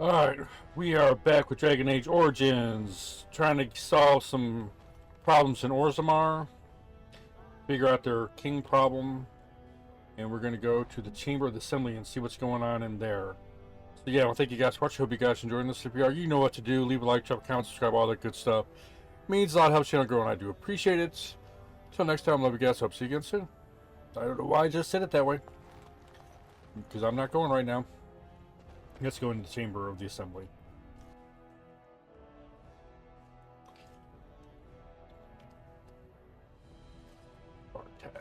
Alright, we are back with Dragon Age Origins, trying to solve some problems in Orzammar, figure out their king problem, and we're going to go to the Chamber of the Assembly and see what's going on in there. So yeah, well, thank you guys for watching. Hope you guys enjoying this. If you are, you know what to do. Leave a like, drop a comment, subscribe, all that good stuff. It means a lot, helps the channel grow, and I do appreciate it. Until next time, love you guys. Hope to see you again soon. I don't know why I just said it that way, because I'm not going right now. Let's go into the Chamber of the Assembly. Tag.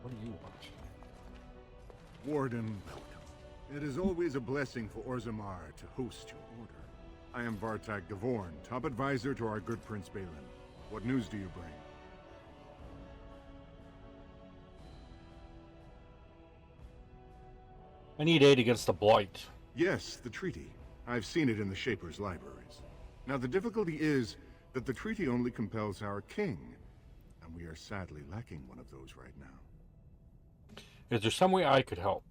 What do you want? Warden, welcome. It is always a blessing for Orzammar to host your order. I am Vartag Gavorn, top advisor to our good Prince Balin. What news do you bring? I need aid against the Blight. Yes, the treaty. I've seen it in the Shaper's libraries. Now the difficulty is that the treaty only compels our king, and we are sadly lacking one of those right now. Is there some way I could help?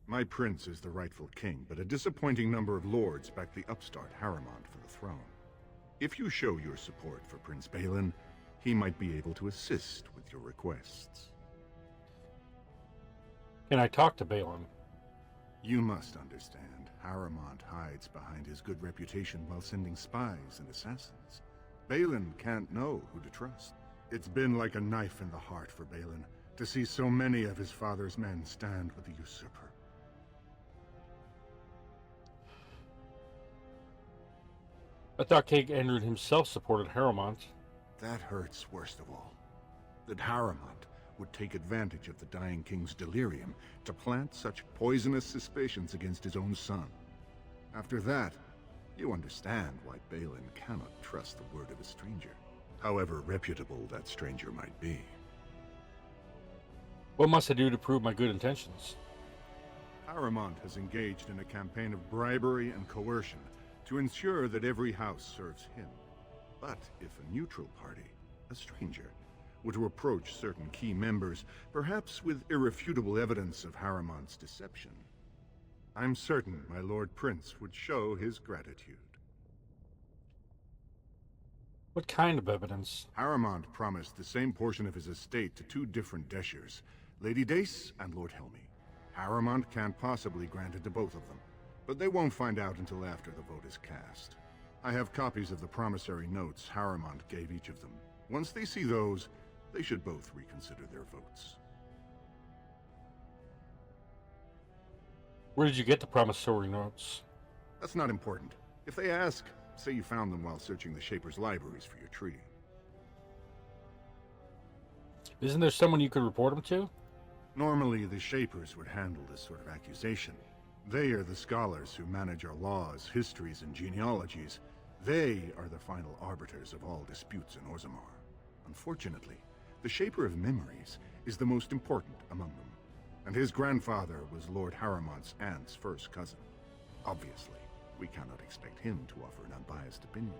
My prince is the rightful king, but a disappointing number of lords back the upstart Harrimont for the throne. If you show your support for Prince Balin, he might be able to assist with your requests. Can I talk to Balin? You must understand, Harrimont hides behind his good reputation while sending spies and assassins. Balin can't know who to trust. It's been like a knife in the heart for Balin to see so many of his father's men stand with the usurper. I thought King Andrew himself supported Harrimont. That hurts worst of all. That Harrimont would take advantage of the dying king's delirium to plant such poisonous suspicions against his own son. After that, you understand why Balin cannot trust the word of a stranger, however reputable that stranger might be. What must I do to prove my good intentions? Harrimont has engaged in a campaign of bribery and coercion to ensure that every house serves him. But if a neutral party, a stranger, were to approach certain key members, perhaps with irrefutable evidence of Harrimont's deception, I'm certain my Lord Prince would show his gratitude. What kind of evidence? Harrimont promised the same portion of his estate to two different Deshers, Lady Dace and Lord Helmy. Harrimont can't possibly grant it to both of them, but they won't find out until after the vote is cast. I have copies of the promissory notes Harrimont gave each of them. Once they see those, they should both reconsider their votes. Where did you get the promissory notes? That's not important. If they ask, say you found them while searching the Shaper's libraries for your treaty. Isn't there someone you could report them to? Normally, the Shapers would handle this sort of accusation. They are the scholars who manage our laws, histories, and genealogies. They are the final arbiters of all disputes in Orzammar. Unfortunately, the Shaper of Memories is the most important among them, and his grandfather was Lord Harrimont's aunt's first cousin. Obviously, we cannot expect him to offer an unbiased opinion.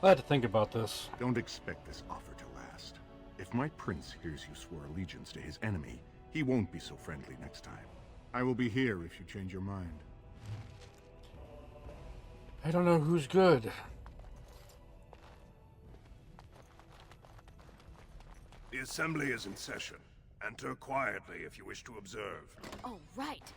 I had to think about this. Don't expect this offer to last. If my prince hears you swore allegiance to his enemy, he won't be so friendly next time. I will be here if you change your mind. I don't know who's good. The assembly is in session. Enter quietly if you wish to observe. Oh, right.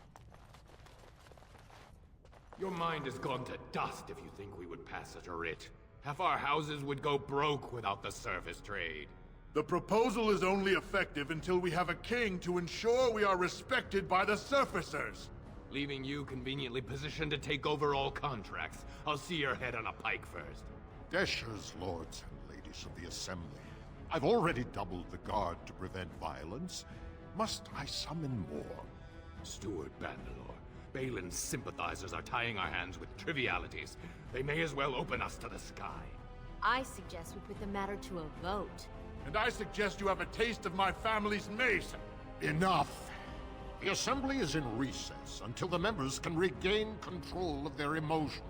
Your mind has gone to dust if you think we would pass such a writ. Half our houses would go broke without the service trade. The proposal is only effective until we have a king to ensure we are respected by the surfacers. Leaving you conveniently positioned to take over all contracts. I'll see your head on a pike first. Deshers, lords and ladies of the Assembly. I've already doubled the guard to prevent violence. Must I summon more? Steward Bandalore, Balin's sympathizers are tying our hands with trivialities. They may as well open us to the sky. I suggest we put the matter to a vote. And I suggest you have a taste of my family's mace. Enough! The Assembly is in recess until the members can regain control of their emotions.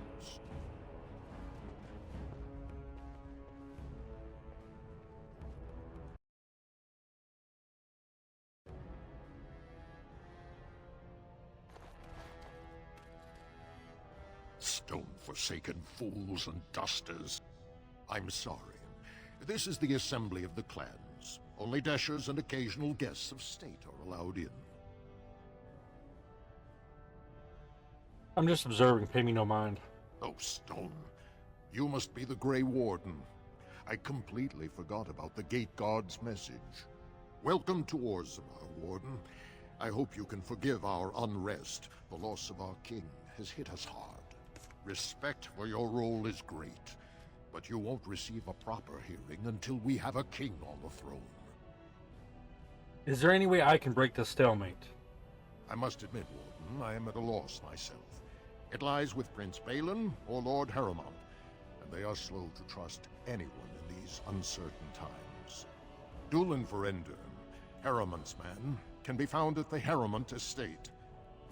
stone-forsaken fools and dusters. I'm sorry. This is the assembly of the clans. Only dashers and occasional guests of state are allowed in. I'm just observing. Pay me no mind. Oh, Stone. You must be the Grey Warden. I completely forgot about the Gate Guard's message. Welcome to Orzammar, Warden. I hope you can forgive our unrest. The loss of our king has hit us hard. Respect for your role is great, but you won't receive a proper hearing until we have a king on the throne. Is there any way I can break this stalemate? I must admit, Warden, I am at a loss myself. It lies with Prince Balin or Lord Harrowmont, and they are slow to trust anyone in these uncertain times. Dulin Verender, Harrowmont's man, can be found at the Harrowmont estate.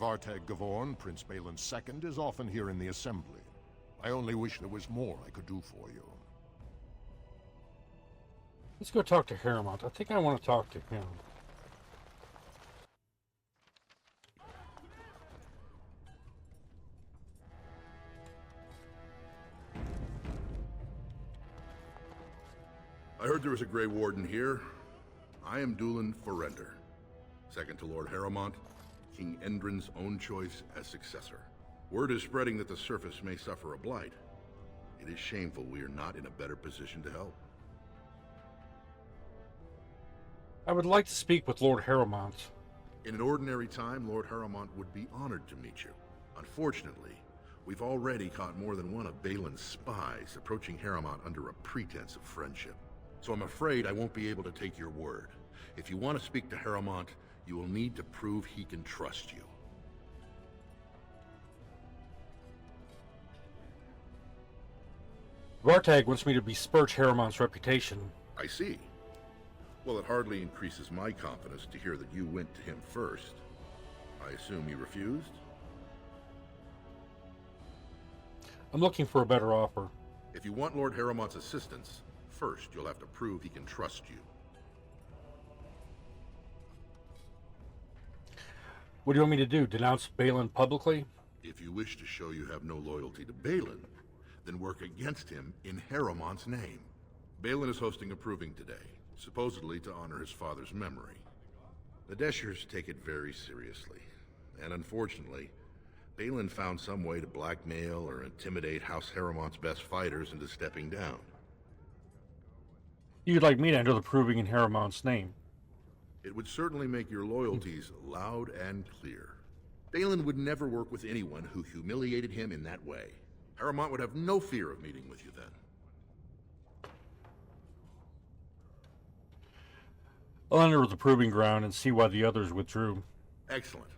Vartag Gavorn, Prince Balin's second, is often here in the assembly. I only wish there was more I could do for you. Let's go talk to Harrowmont. I think I want to talk to him. I heard there was a Grey Warden here. I am Dulin Verender, second to Lord Harrowmont, King Endrin's own choice as successor. Word is spreading that the surface may suffer a blight. It is shameful we are not in a better position to help. I would like to speak with Lord Harrowmont. In an ordinary time, Lord Harrowmont would be honored to meet you. Unfortunately, we've already caught more than one of Balin's spies approaching Harrowmont under a pretense of friendship. So I'm afraid I won't be able to take your word. If you want to speak to Harrowmont, you will need to prove he can trust you. Vartag wants me to besmirch Harrowmont's reputation. I see. Well, it hardly increases my confidence to hear that you went to him first. I assume you refused? I'm looking for a better offer. If you want Lord Harrowmont's assistance, first you'll have to prove he can trust you. What do you want me to do? Denounce Balin publicly? If you wish to show you have no loyalty to Balin, then work against him in Harrowmont's name. Balin is hosting a proving today, supposedly to honor his father's memory. The Deshers take it very seriously, and unfortunately, Balin found some way to blackmail or intimidate House Harrowmont's best fighters into stepping down. You'd like me to enter the proving in Harrowmont's name? It would certainly make your loyalties loud and clear. Balin would never work with anyone who humiliated him in that way. Harrowmont would have no fear of meeting with you then. I'll enter the proving ground and see why the others withdrew. Excellent.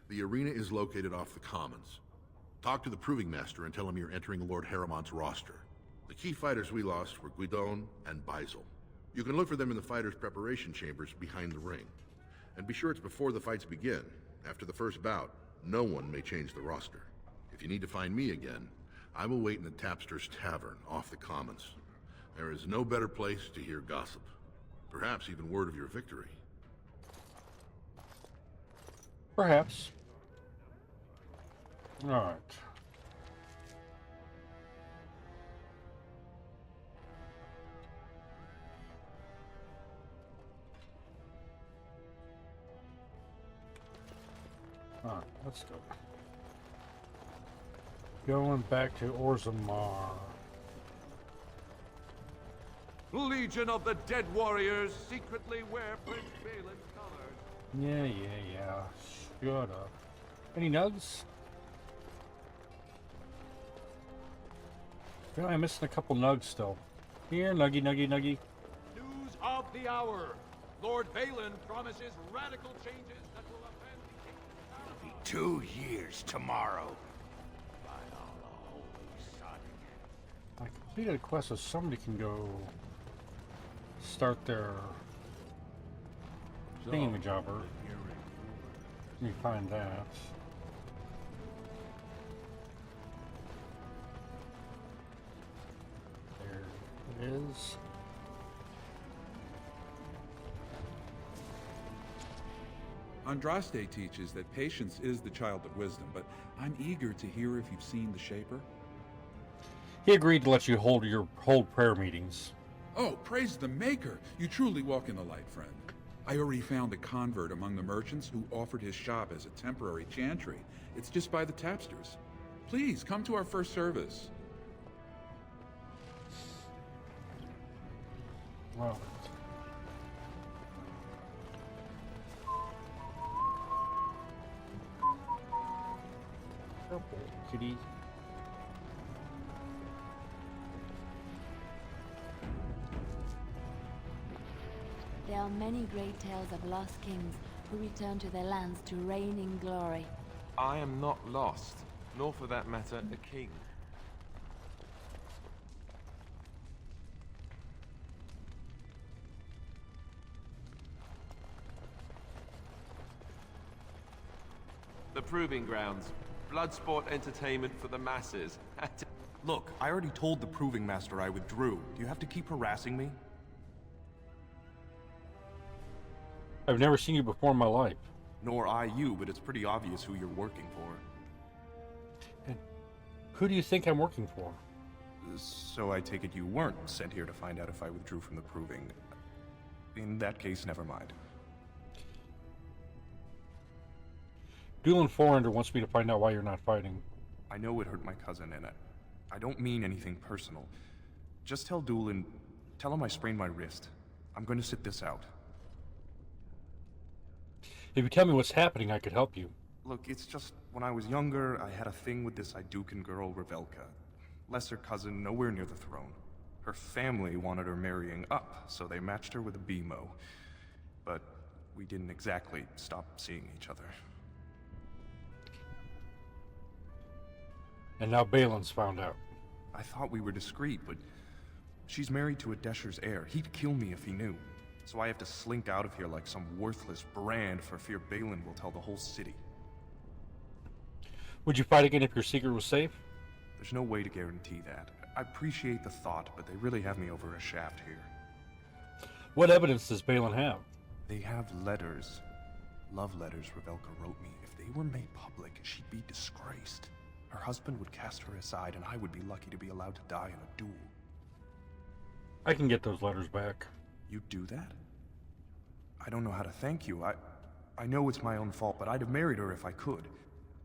The arena is located off the Commons. Talk to the Proving Master and tell him you're entering Lord Harrowmont's roster. The key fighters we lost were Guidon and Baisel. You can look for them in the fighters' preparation chambers behind the ring. And be sure it's before the fights begin. After the first bout, no one may change the roster. If you need to find me again, I will wait in the Tapster's Tavern off the Commons. There is no better place to hear gossip. Perhaps even word of your victory. Perhaps. All right. All right, let's go. Going back to Orzammar. Legion of the Dead Warriors secretly wear Prince Balin's colors. Yeah. Shut up. Any nugs? I feel like I'm missing a couple nugs still. Here, nuggy. News of the hour. Lord Balin promises radical changes that will offend the king's power. 2 years tomorrow. By all the holy sun. I completed a quest so somebody can go start their thingamajobber. Let me find that. There it is. Andraste teaches that patience is the child of wisdom, but I'm eager to hear if you've seen the Shaper. He agreed to let you hold prayer meetings. Oh, praise the Maker! You truly walk in the light, friend. I already found a convert among the merchants who offered his shop as a temporary chantry. It's just by the tapsters. Please, come to our first service. Wow. Oh, kitty. There are many great tales of lost kings who return to their lands to reign in glory. I am not lost, nor for that matter, a king. The Proving Grounds. Bloodsport entertainment for the masses. Look, I already told the Proving Master I withdrew. Do you have to keep harassing me? I've never seen you before in my life. Nor I you, but it's pretty obvious who you're working for. And who do you think I'm working for? So I take it you weren't sent here to find out if I withdrew from the Proving. In that case, never mind. Doolin Forender wants me to find out why you're not fighting. I know it hurt my cousin, and I don't mean anything personal. Just tell Doolin, tell him I sprained my wrist. I'm going to sit this out. If you tell me what's happening, I could help you. Look, it's just, when I was younger, I had a thing with this Idukan girl, Revelka. Lesser cousin, nowhere near the throne. Her family wanted her marrying up, so they matched her with a BMO. But we didn't exactly stop seeing each other. And now Balin's found out. I thought we were discreet, but she's married to a Desher's heir. He'd kill me if he knew. So I have to slink out of here like some worthless brand for fear Balin will tell the whole city. Would you fight again if your secret was safe? There's no way to guarantee that. I appreciate the thought, but they really have me over a shaft here. What evidence does Balin have? They have letters. Love letters Revelka wrote me. If they were made public, she'd be disgraced. Her husband would cast her aside, and I would be lucky to be allowed to die in a duel. I can get those letters back. You'd do that? I don't know how to thank you. I know it's my own fault, but I'd have married her if I could.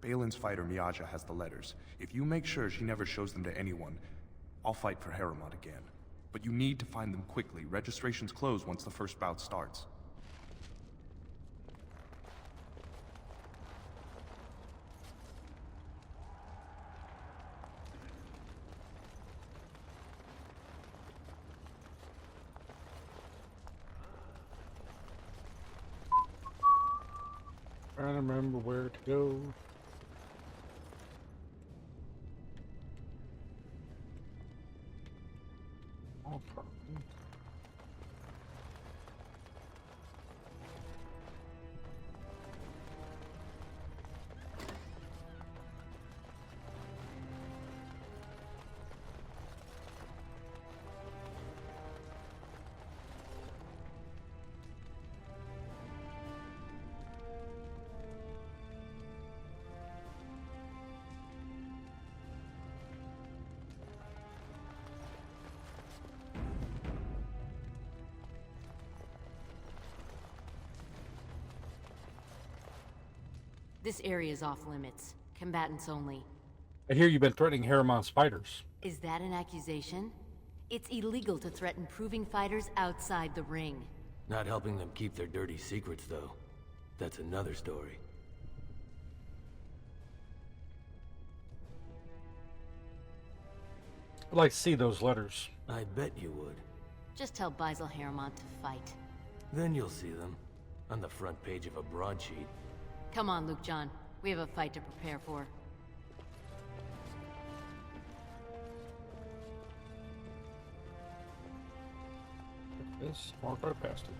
Balin's fighter Miaja has the letters. If you make sure she never shows them to anyone, I'll fight for Haremont again. But you need to find them quickly. Registrations close once the first bout starts. Trying to remember where to go. Oh, pardon. This area is off limits. Combatants only. I hear you've been threatening Haremont's fighters. Is that an accusation? It's illegal to threaten proving fighters outside the ring. Not helping them keep their dirty secrets, though. That's another story. I'd like to see those letters. I bet you would. Just tell Basil Haremont to fight. Then you'll see them. On the front page of a broadsheet. Come on, Luke John. We have a fight to prepare for. This walk right past it.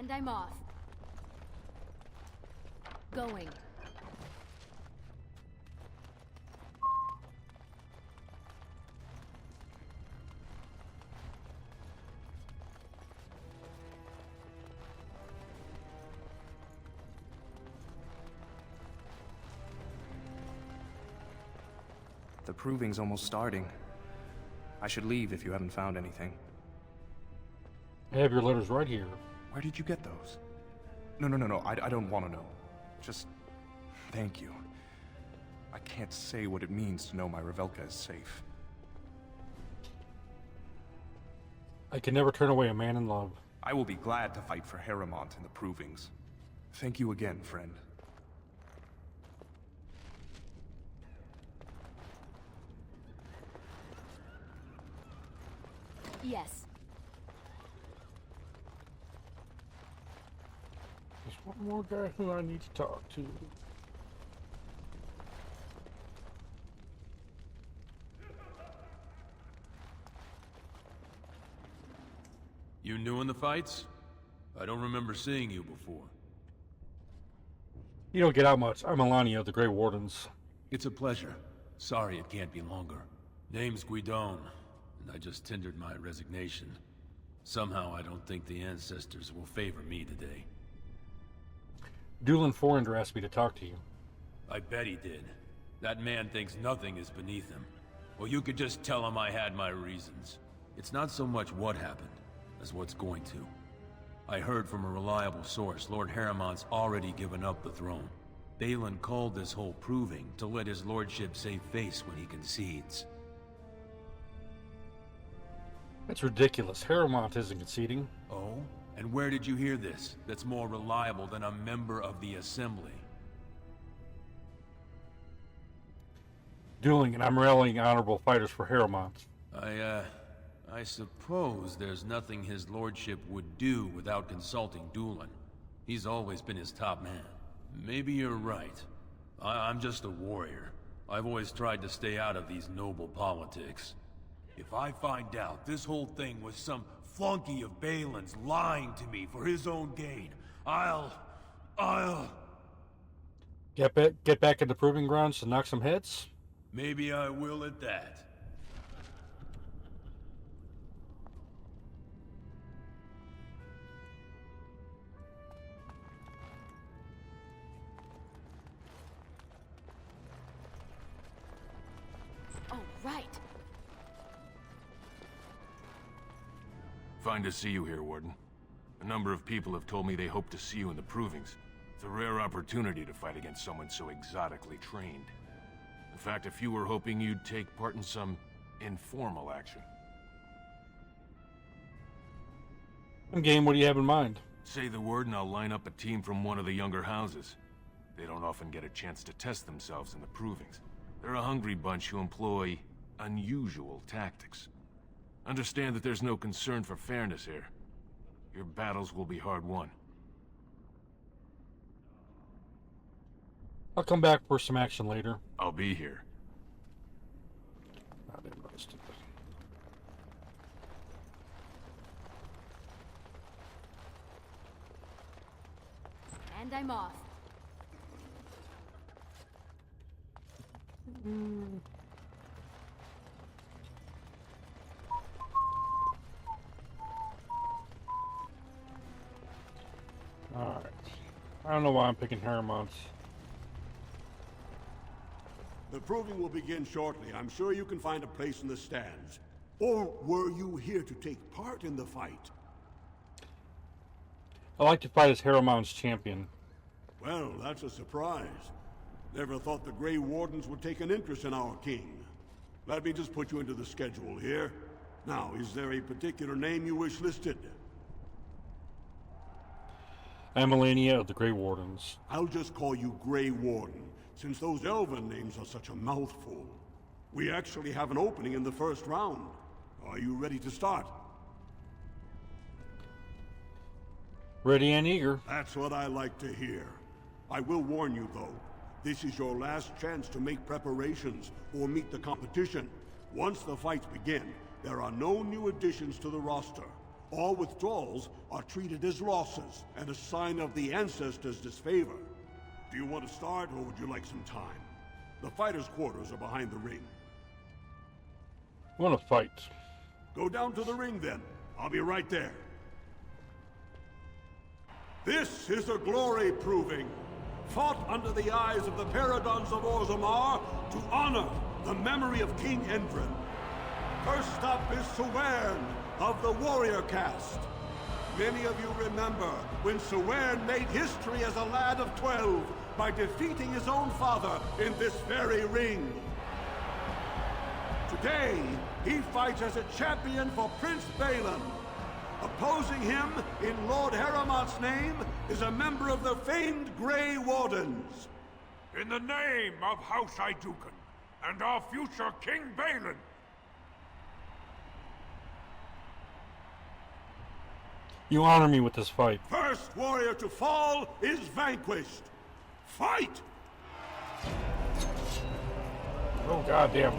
And I'm off. Going. The proving's almost starting. I should leave if you haven't found anything. I have your letters right here. Where did you get those? No, I don't want to know. Just thank you. I can't say what it means to know my Revelka is safe. I can never turn away a man in love. I will be glad to fight for Harrowmont in the provings. Thank you again, friend. Yes. There's one more guy who I need to talk to. You new in the fights? I don't remember seeing you before. You don't get out much. I'm Melania of the Grey Wardens. It's a pleasure. Sorry it can't be longer. Name's Guidon, and I just tendered my resignation. Somehow I don't think the ancestors will favor me today. Doolin Forrender asked me to talk to you. I bet he did. That man thinks nothing is beneath him. Well, you could just tell him I had my reasons. It's not so much what happened, as what's going to. I heard from a reliable source Lord Harrowmont's already given up the throne. Balin called this whole proving to let his lordship save face when he concedes. That's ridiculous. Harrowmont isn't conceding. Oh? And where did you hear this that's more reliable than a member of the Assembly? Dueling, and I'm rallying honorable fighters for Harrowmont. I suppose there's nothing his lordship would do without consulting Doolin. He's always been his top man. Maybe you're right. I'm just a warrior. I've always tried to stay out of these noble politics. If I find out this whole thing was some flunky of Balin's lying to me for his own gain, I'll... Get back in the proving grounds to knock some heads? Maybe I will at that. Oh, right. Fine to see you here, Warden. A number of people have told me they hope to see you in the provings. It's a rare opportunity to fight against someone so exotically trained. In fact, a few were hoping you'd take part in some informal action. Game, what do you have in mind? Say the word and I'll line up a team from one of the younger houses. They don't often get a chance to test themselves in the provings. They're a hungry bunch who employ unusual tactics. Understand that there's no concern for fairness here. Your battles will be hard won. I'll come back for some action later. I'll be here. Not interested. And I'm off. Alright. I don't know why I'm picking Harrowmont. The proving will begin shortly. I'm sure you can find a place in the stands. Or were you here to take part in the fight? I like to fight as Harrowmont's champion. Well, that's a surprise. Never thought the Grey Wardens would take an interest in our king. Let me just put you into the schedule here. Now, is there a particular name you wish listed? I'm Melania of the Grey Wardens. I'll just call you Grey Warden, since those elven names are such a mouthful. We actually have an opening in the first round. Are you ready to start? Ready and eager. That's what I like to hear. I will warn you, though. This is your last chance to make preparations or meet the competition. Once the fights begin, there are no new additions to the roster. All withdrawals are treated as losses and a sign of the ancestors' disfavor. Do you want to start, or would you like some time? The fighters' quarters are behind the ring. I want to fight. Go down to the ring, then. I'll be right there. This is a glory proving, fought under the eyes of the Paragons of Orzammar to honor the memory of King Endrin. First up is Sewern of the Warrior Caste. Many of you remember when Sewern made history as a lad of 12 by defeating his own father in this very ring. Today, he fights as a champion for Prince Balin. Opposing him, in Lord Heramont's name, is a member of the famed Grey Wardens. In the name of House Iduken and our future King Balin. You honor me with this fight. First warrior to fall is vanquished. Fight! Oh, goddamn.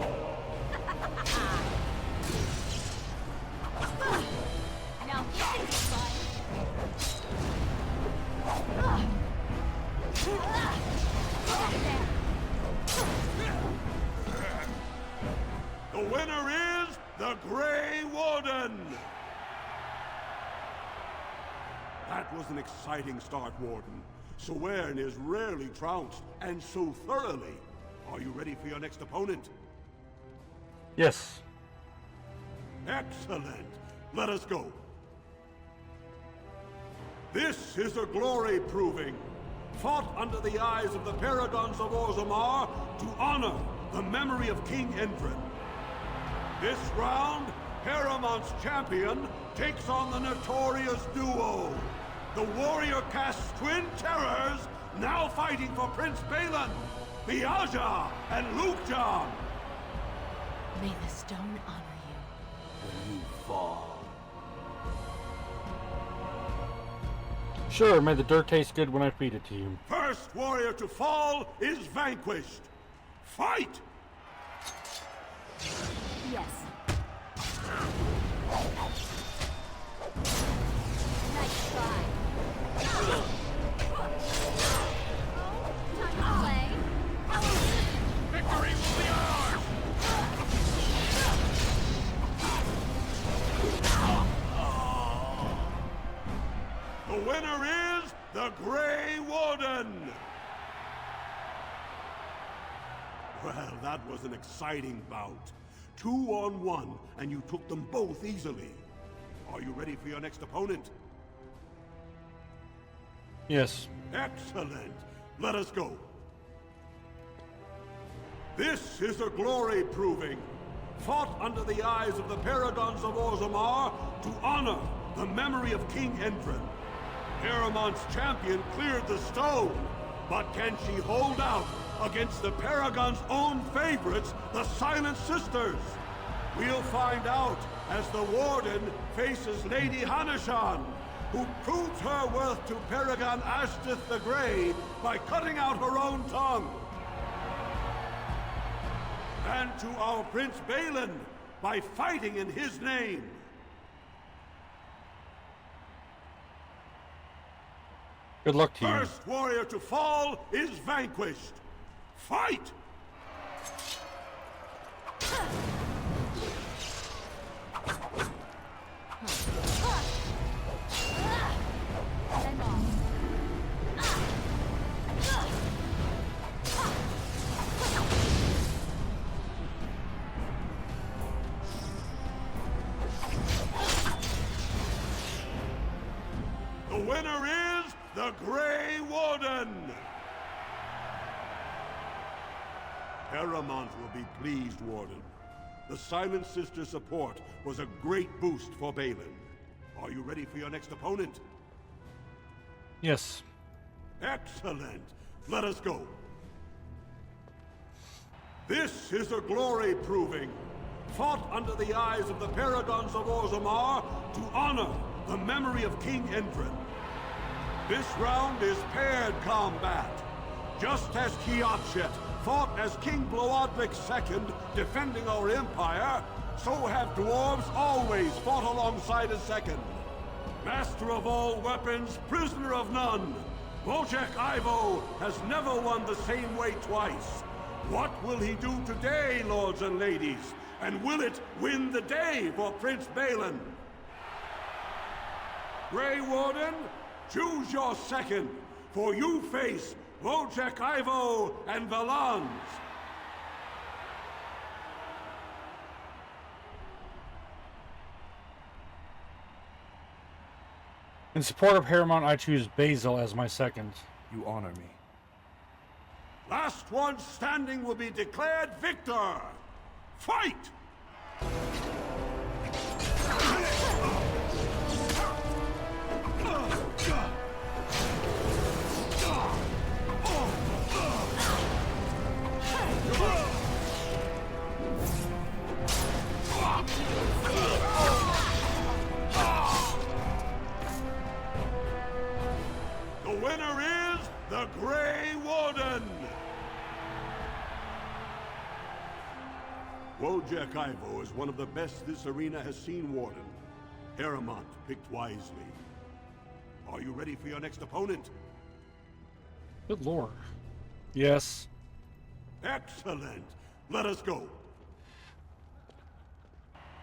Now this is fun. The winner is the Grey Warden! That was an exciting start, Warden. Sewern is rarely trounced, and so thoroughly. Are you ready for your next opponent? Yes. Excellent. Let us go. This is a glory proving, fought under the eyes of the Paragons of Orzammar to honor the memory of King Endrin. This round, Heramont's champion takes on the notorious duo, the Warrior Caste's twin terrors, now fighting for Prince Balin, Miaja and Lukjan. May the stone honor you. When you fall. Sure, may the dirt taste good when I feed it to you. First warrior to fall is vanquished. Fight! Yes. Nice try. Time to play. Victory will be ours! The winner is the Grey Warden! Well, that was an exciting bout. 2-on-1, and you took them both easily. Are you ready for your next opponent? Yes. Excellent. Let us go. This is a glory proving, fought under the eyes of the Paragons of Orzammar to honor the memory of King Endrin. Heramont's champion cleared the stone, but can she hold out against the Paragon's own favorites, the Silent Sisters? We'll find out as the Warden faces Lady Hanishan, who proves her worth to Paragon Ashtith the Grey by cutting out her own tongue. And to our Prince Balin by fighting in his name. Good luck to you. First warrior to fall is vanquished. Fight! The winner is the Grey Warden! Heramont will be pleased, Warden. The Silent Sister's support was a great boost for Balin. Are you ready for your next opponent? Yes. Excellent. Let us go. This is a glory proving, fought under the eyes of the Paragons of Orzammar to honor the memory of King Endrin. This round is paired combat. Just as Kiakshet fought as King Bloodlik II defending our empire, So have dwarves always fought alongside a second. Master of all weapons, prisoner of none. Wojciech Ivo has never won the same way twice. What will he do today, lords and ladies? And will it win the day for Prince Balin? Grey Warden, choose your second, for you face Wojciech Ivo and Valans. In support of Haremont, I choose Basil as my second. You honor me. Last one standing will be declared victor. Fight! The winner is the Grey Warden! Wojciech Ivo is one of the best this arena has seen, Warden. Haremont picked wisely. Are you ready for your next opponent? Good lord. Yes. Excellent. Let us go.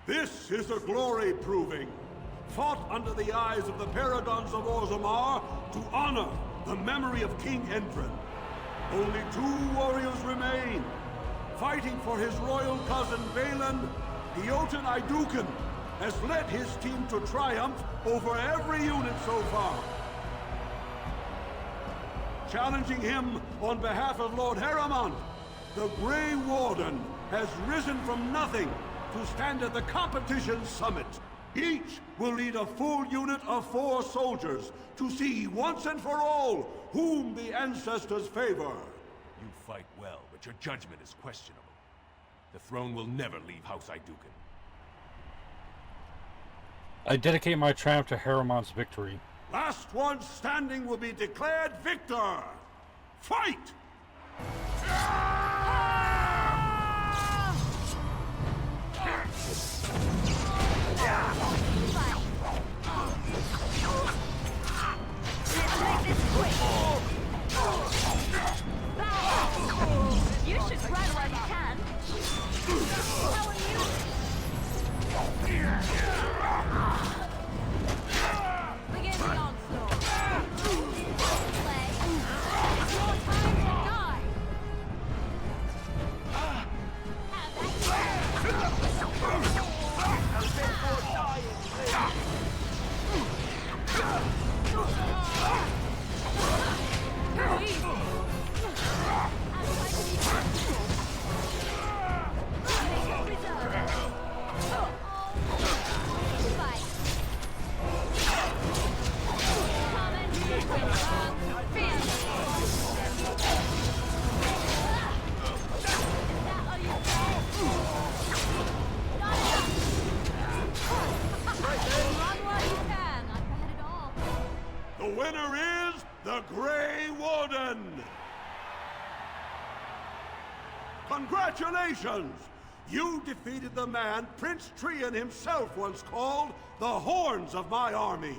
This is a glory proving, fought under the eyes of the Paragons of Orzammar to honor the memory of King Endrin. Only 2 warriors remain. Fighting for his royal cousin Balin, the Jotun Iduken has led his team to triumph over every unit so far. Challenging him on behalf of Lord Haremont, the Grey Warden has risen from nothing to stand at the competition's summit. Each will lead a full unit of 4 soldiers to see once and for all whom the ancestors favor. You fight well, but your judgment is questionable. The throne will never leave House Iduken. I dedicate my triumph to Haremont's victory. Last one standing will be declared victor. Fight! You should run while you can. How are you? Begin the onslaught. Play. It's your time to die. The winner is the Grey Warden! Congratulations! You defeated the man Prince Trian himself once called the Horns of my army.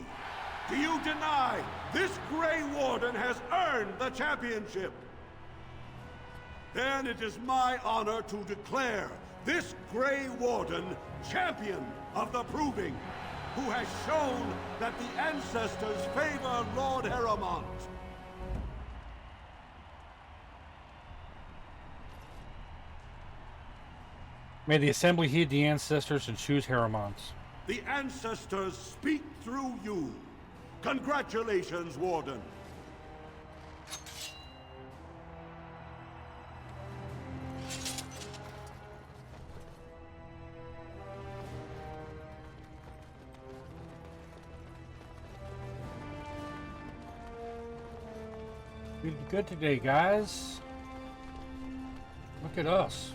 Do you deny this Grey Warden has earned the championship? Then it is my honor to declare this Grey Warden champion of the Proving, who has shown that the ancestors favor Lord Haremont. May the Assembly heed the ancestors and choose Haremont. The ancestors speak through you. Congratulations, Warden. We did good today, guys. Look at us.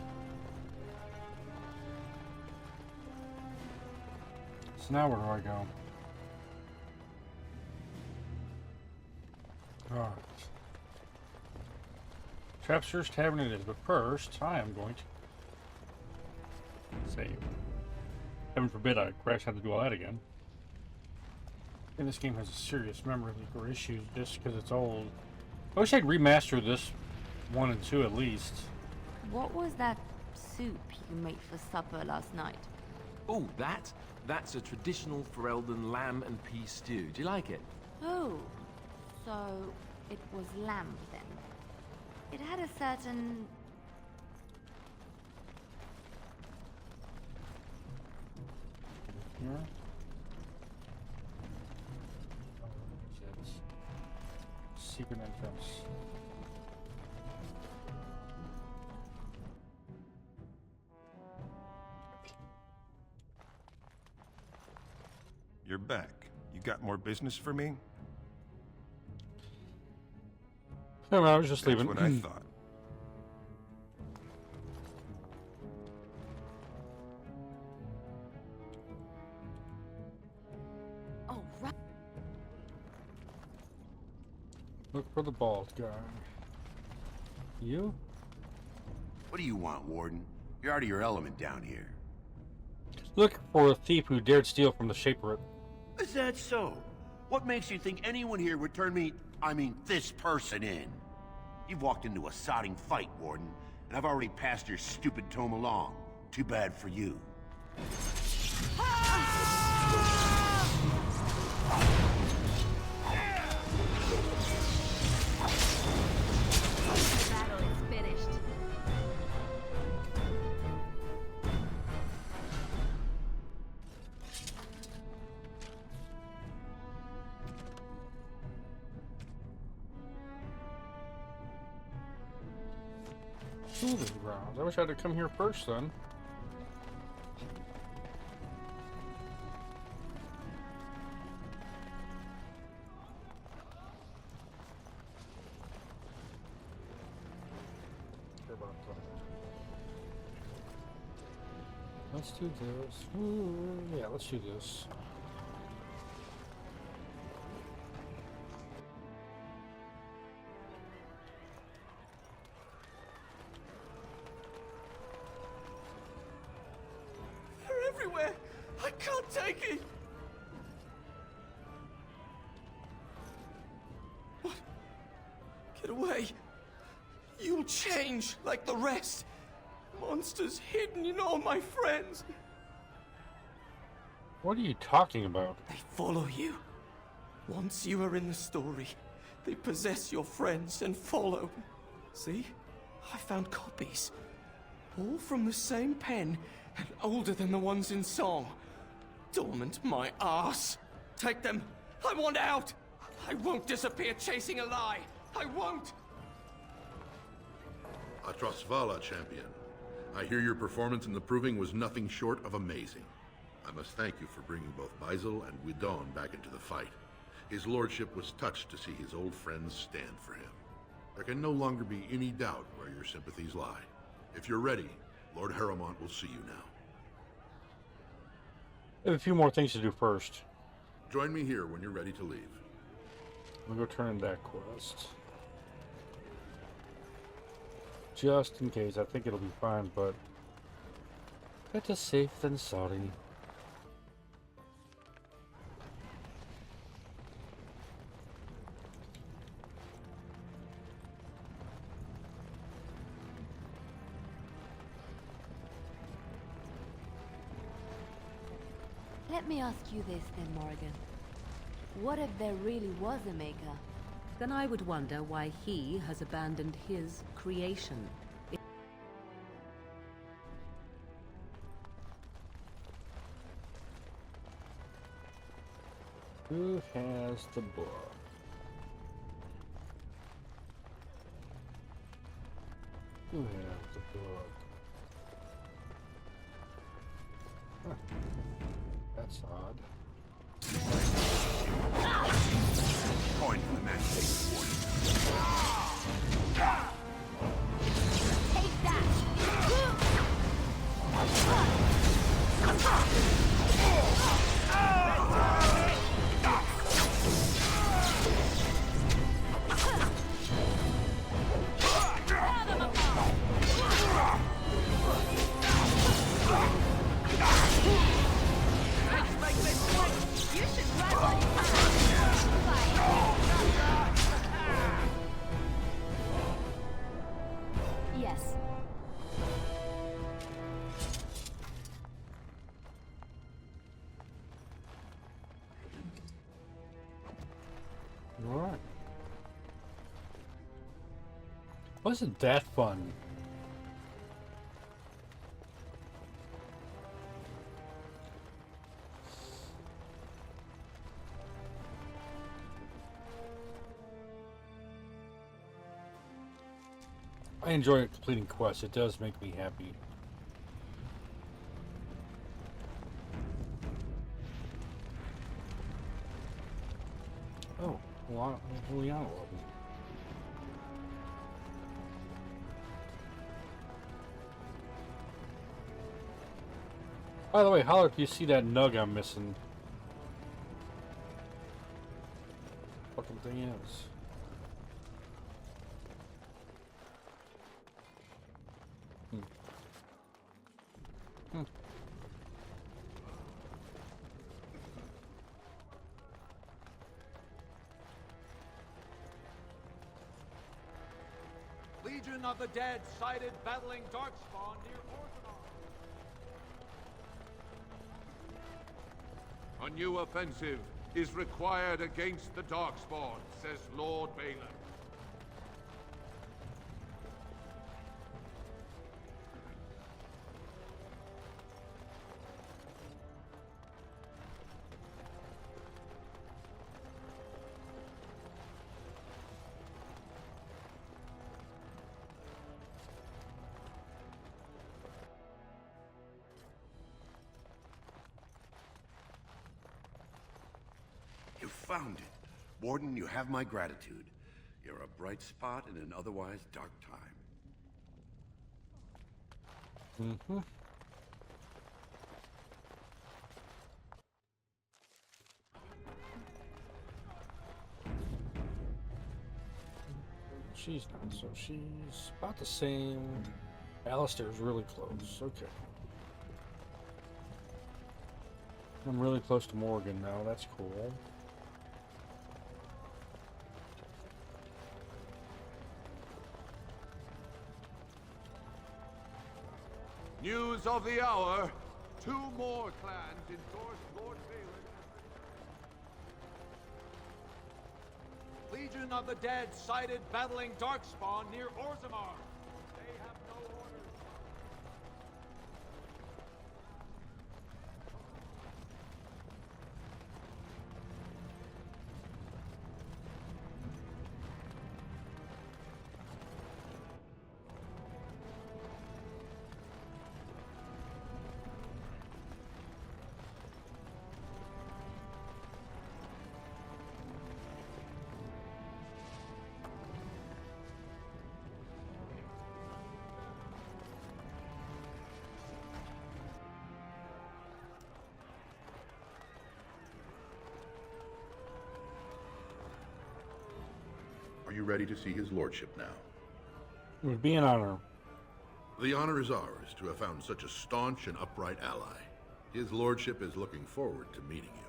So now where do I go? Alright. Trapster's Tavern it is, but first I am going to save. Heaven forbid I crash have to do all that again. And this game has a serious memory leak or issues just because it's old. I wish I'd remaster this 1 and 2 at least. What was that soup you made for supper last night? Oh, that's a traditional Ferelden lamb and pea stew. Do you like it? Oh, so it was lamb then. It had a certain... Here. Secret entrance. You're back. You got more business for me? No, I was just leaving. That's what I thought. Oh, right. Look for the bald guy. You? What do you want, Warden? You're out of your element down here. Look for a thief who dared steal from the Shaper. Is that so? What makes you think anyone here would turn me, this person in? You've walked into a sodding fight, Warden, and I've already passed your stupid tome along. Too bad for you. The battle is finished. Proving grounds. I wish I had come here first then. Let's do this. Yeah, let's do this. They're everywhere. I can't take it. What? Get away. You'll change like the rest. Monsters hidden in all my friends. What are you talking about? They follow you. Once you are in the story, they possess your friends and follow. See? I found copies. All from the same pen and older than the ones in song. Dormant my ass. Take them. I want out. I won't disappear chasing a lie. I won't. Atrosvala, champion. I hear your performance in the proving was nothing short of amazing. I must thank you for bringing both Baisel and Guidon back into the fight. His lordship was touched to see his old friends stand for him. There can no longer be any doubt where your sympathies lie. If you're ready, Lord Harrowmont will see you now. I have a few more things to do first. Join me here when you're ready to leave. We'll go turn in that quest. Just in case, I think it'll be fine, but better safe than sorry. Let me ask you this then, Morrigan. What if there really was a Maker? Then I would wonder why he has abandoned his creation. Who has the book? Who has the book? Huh. That's odd. Going for the match. Take that! Alright. Wasn't that fun? I enjoy completing quests. It does make me happy. Oh, Juliana love me. By the way, holler if you see that nug I'm missing. Fucking thing is. Legion of the Dead sighted battling Darkspawn near Orthanon. A new offensive is required against the Darkspawn, says Lord Balin. You found it. Warden, you have my gratitude. You're a bright spot in an otherwise dark time. Mm-hmm. She's not, so she's about the same. Alistair's really close. Okay. I'm really close to Morgan now. That's cool. News of the hour. 2 more clans endorse Lord Balin. Legion of the Dead sighted battling Darkspawn near Orzammar. They have no orders. Are you ready to see his lordship now? It would be an honor. The honor is ours to have found such a staunch and upright ally. His lordship is looking forward to meeting you.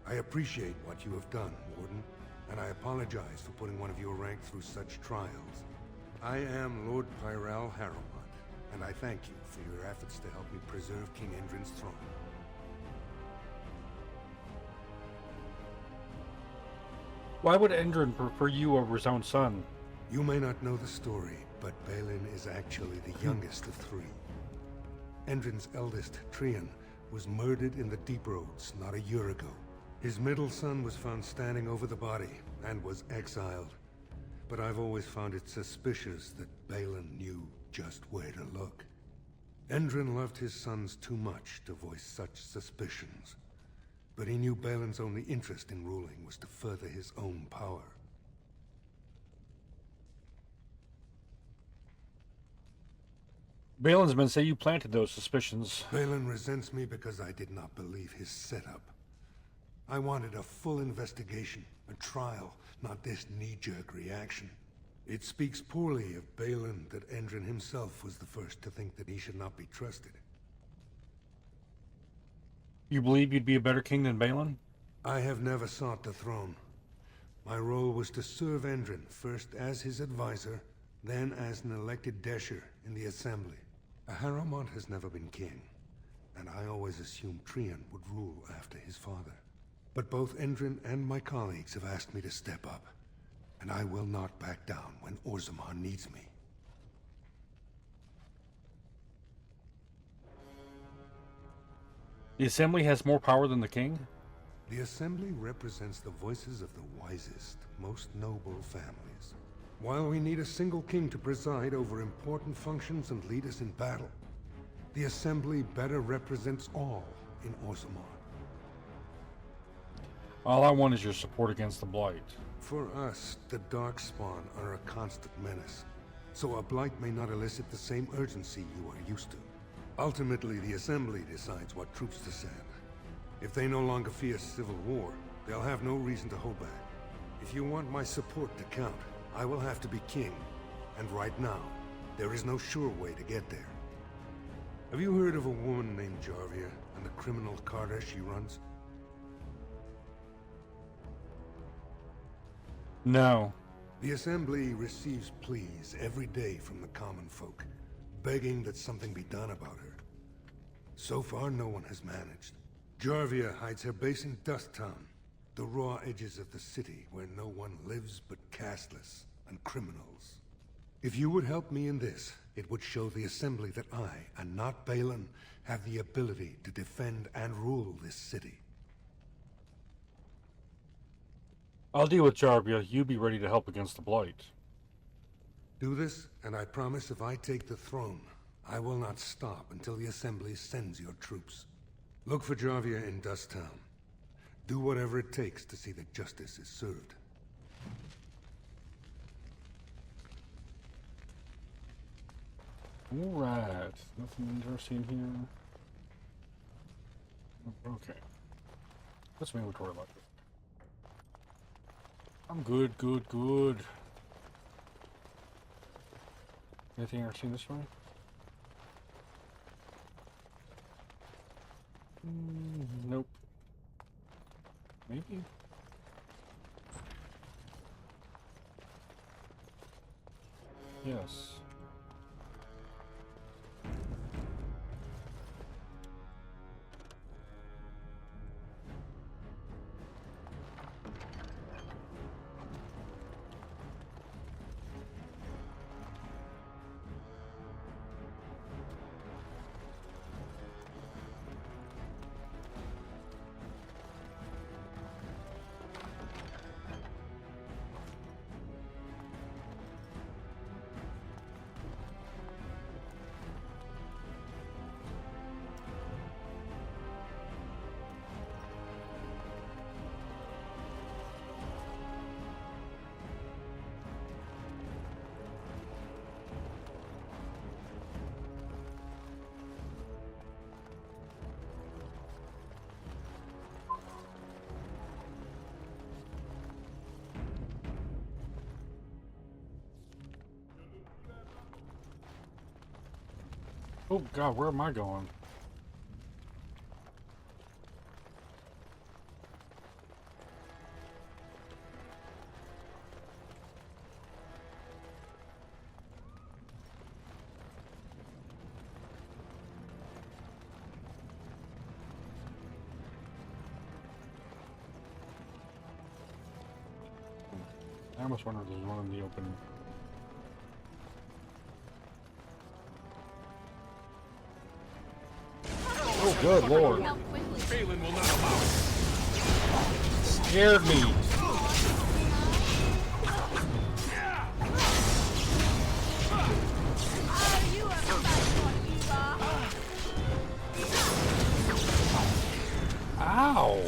I appreciate what you have done, Warden, and I apologize for putting one of your rank through such trials. I am Lord Pyral Harrowmont, and I thank you for your efforts to help me preserve King Endrin's throne. Why would Endrin prefer you over his own son? You may not know the story, but Balin is actually the youngest of 3. Endrin's eldest, Trian, was murdered in the Deep Roads not a year ago. His middle son was found standing over the body and was exiled. But I've always found it suspicious that Balin knew just where to look. Endrin loved his sons too much to voice such suspicions. But he knew Balin's only interest in ruling was to further his own power. Balin's men say you planted those suspicions. Balin resents me because I did not believe his setup. I wanted a full investigation, a trial, not this knee-jerk reaction. It speaks poorly of Balin that Endrin himself was the first to think that he should not be trusted. You believe you'd be a better king than Balin? I have never sought the throne. My role was to serve Endrin, first as his advisor, then as an elected Desher in the Assembly. Harrowmont has never been king, and I always assumed Trian would rule after his father. But both Endrin and my colleagues have asked me to step up, and I will not back down when Orzammar needs me. The Assembly has more power than the king? The Assembly represents the voices of the wisest, most noble families. While we need a single king to preside over important functions and lead us in battle, the Assembly better represents all in Orzammar. All I want is your support against the Blight. For us, the Darkspawn are a constant menace, so a Blight may not elicit the same urgency you are used to. Ultimately, the Assembly decides what troops to send. If they no longer fear civil war, they'll have no reason to hold back. If you want my support to count, I will have to be king. And right now, there is no sure way to get there. Have you heard of a woman named Jarvia and the criminal carter she runs? No. The Assembly receives pleas every day from the common folk, begging that something be done about her. So far, no one has managed. Jarvia hides her base in Dust Town, the raw edges of the city where no one lives but castless and criminals. If you would help me in this, it would show the Assembly that I, and not Balin, have the ability to defend and rule this city. I'll deal with Jarvia. You be ready to help against the Blight. Do this, and I promise if I take the throne, I will not stop until the Assembly sends your troops. Look for Jarvia in Dust Town. Do whatever it takes to see that justice is served. Alright. Nothing interesting here. Okay. What's my inventory like? I'm good, good, good. Anything interesting this way? Nope. Maybe? Yes. Oh god, where am I going? I almost wonder if there's one in the open. Oh, good lord. Balin will not allow it. Scared me. Ow.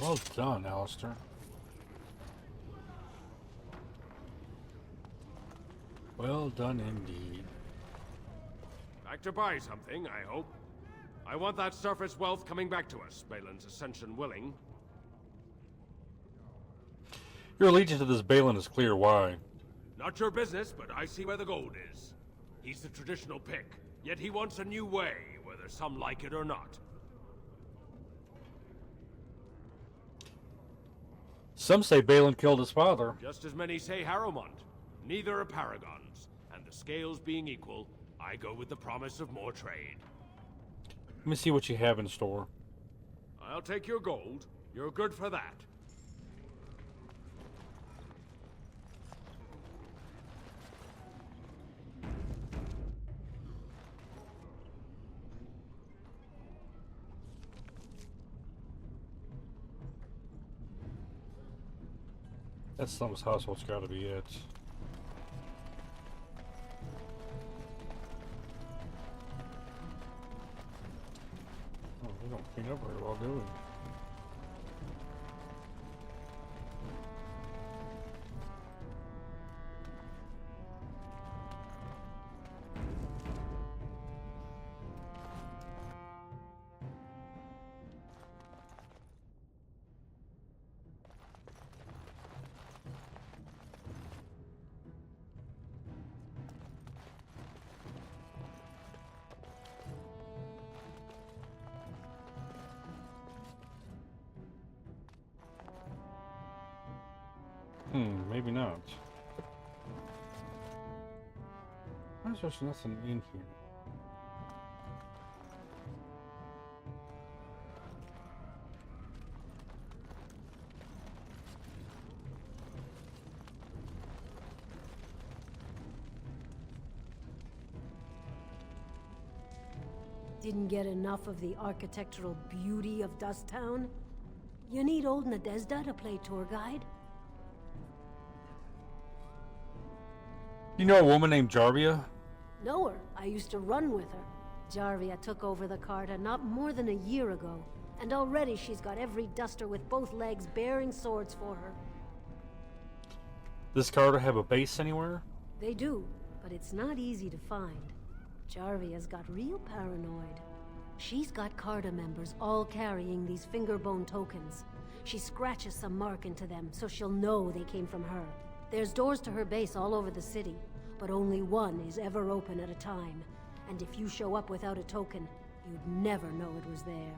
Well done, Alistair. Well done indeed. Back to buy something, I hope. I want that surface wealth coming back to us, Balin's ascension willing. Your allegiance to this Balin is clear. Why? Not your business, but I see where the gold is. He's the traditional pick, yet he wants a new way, whether some like it or not. Some say Balin killed his father. Just as many say Harrowmont. Neither are paragons, and the scales being equal, I go with the promise of more trade. Let me see what you have in store. I'll take your gold. You're good for that. That's Slum's household's gotta be it. Oh, we don't clean up very well, do we? Maybe not. Why is there nothing in here? Didn't get enough of the architectural beauty of Dust Town? You need old Nadezda to play tour guide? You know a woman named Jarvia? Know her. I used to run with her. Jarvia took over the Carta not more than a year ago, and already she's got every duster with both legs bearing swords for her. Does Carter have a base anywhere? They do, but it's not easy to find. Jarvia's got real paranoid. She's got Carta members all carrying these fingerbone tokens. She scratches some mark into them so she'll know they came from her. There's doors to her base all over the city, but only one is ever open at a time. And if you show up without a token, you'd never know it was there.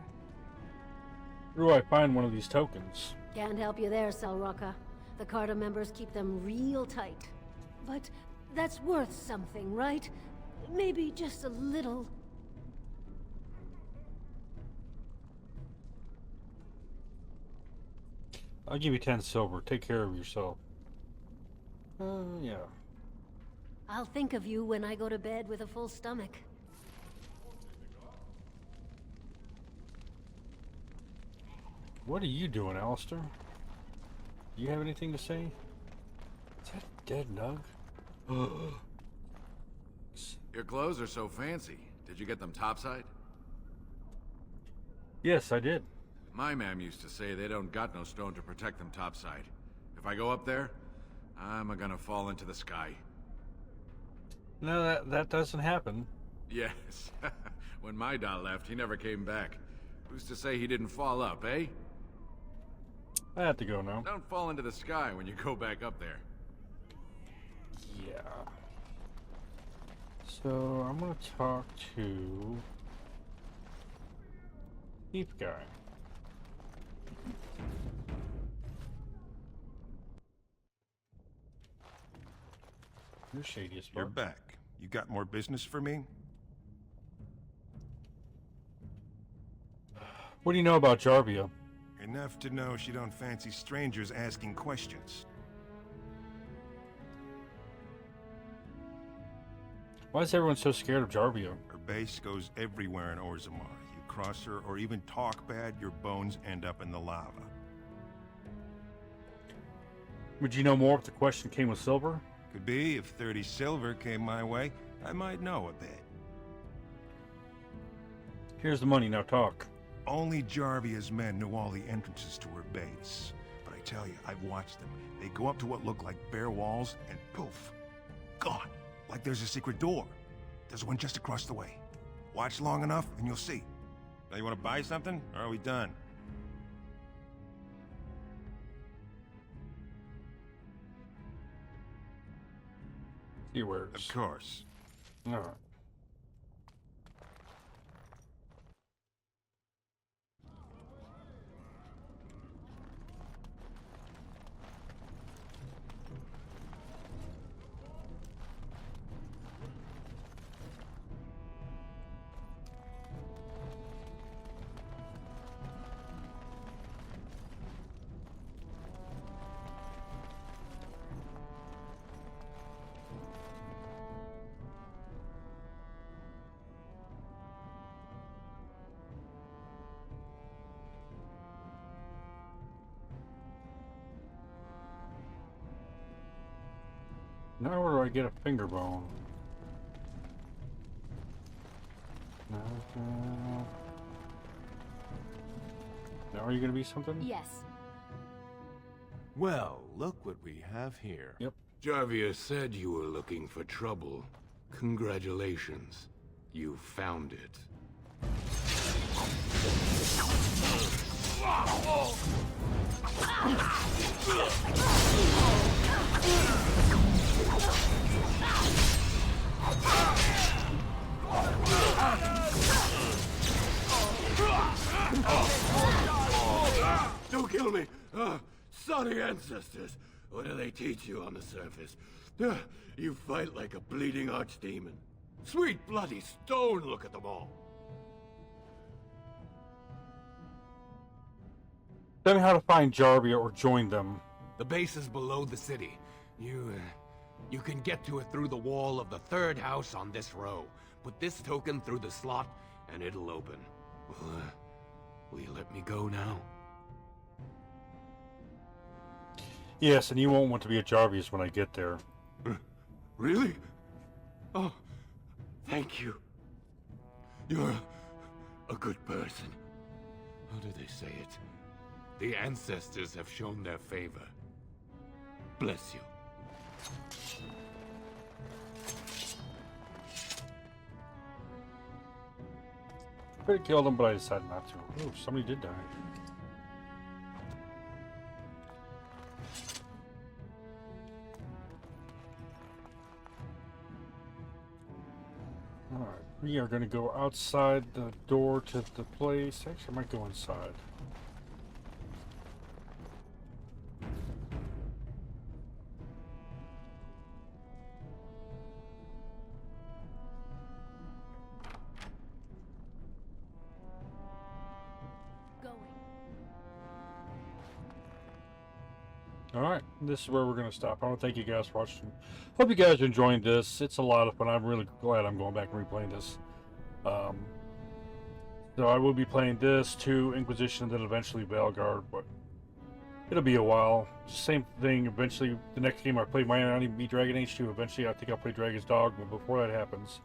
Where do I find one of these tokens? Can't help you there, Selrocka. The Carta members keep them real tight. But that's worth something, right? Maybe just a little. I'll give you 10 silver. Take care of yourself. Yeah. I'll think of you when I go to bed with a full stomach. What are you doing, Alistair? Do you have anything to say? Is that dead Nug? Your clothes are so fancy. Did you get them topside? Yes, I did. My ma'am used to say they don't got no stone to protect them topside. If I go up there, I'm gonna fall into the sky. No, that doesn't happen. Yes. When my dad left, he never came back. Who's to say he didn't fall up, eh? I have to go now. Don't fall into the sky when you go back up there. Yeah. So, I'm gonna talk to... Thief guy. You're shady as fuck. You're back. You got more business for me? What do you know about Jarvia? Enough to know she don't fancy strangers asking questions. Why is everyone so scared of Jarvia? Her base goes everywhere in Orzammar. You cross her or even talk bad, your bones end up in the lava. Would you know more if the question came with silver? Could be. If 30 silver came my way, I might know a bit. Here's the money, now talk. Only Jarvia's men knew all the entrances to her base. But I tell you, I've watched them. They go up to what look like bare walls, and poof, gone. Like there's a secret door. There's one just across the way. Watch long enough, and you'll see. Now you want to buy something, or are we done? Keywords. Of course. All right. Now where do I get a finger bone? Now are you gonna be something? Yes. Well, look what we have here. Yep. Jarvia said you were looking for trouble. Congratulations. You found it. Don't kill me! Sorry, ancestors. What do they teach you on the surface? You fight like a bleeding archdemon. Sweet bloody stone, look at them all. Tell me how to find Jarvia or join them. The base is below the city. You can get to it through the wall of the third house on this row. Put this token through the slot, and it'll open. Will you let me go now? Yes, and you won't want to be at Jarvia's when I get there. Really? Oh, thank you. You're a good person. How do they say it? The ancestors have shown their favor. Bless you. Could have killed him, but I decided not to. Oh, somebody did die. Alright, we are going to go outside the door to the place. Actually, I might go inside. Alright, this is where we're going to stop. I want to thank you guys for watching. Hope you guys are enjoying this. It's a lot of fun. I'm really glad I'm going back and replaying this. So I will be playing this, 2, Inquisition, then eventually Valguard, but it'll be a while. Same thing, eventually the next game I play might not even be Dragon Age 2. Eventually I think I'll play Dragon's Dogma before that happens.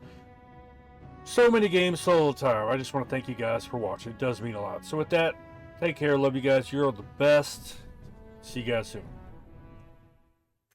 So many games, so little time. I just want to thank you guys for watching. It does mean a lot. So with that, take care. Love you guys. You're the best. See you guys soon.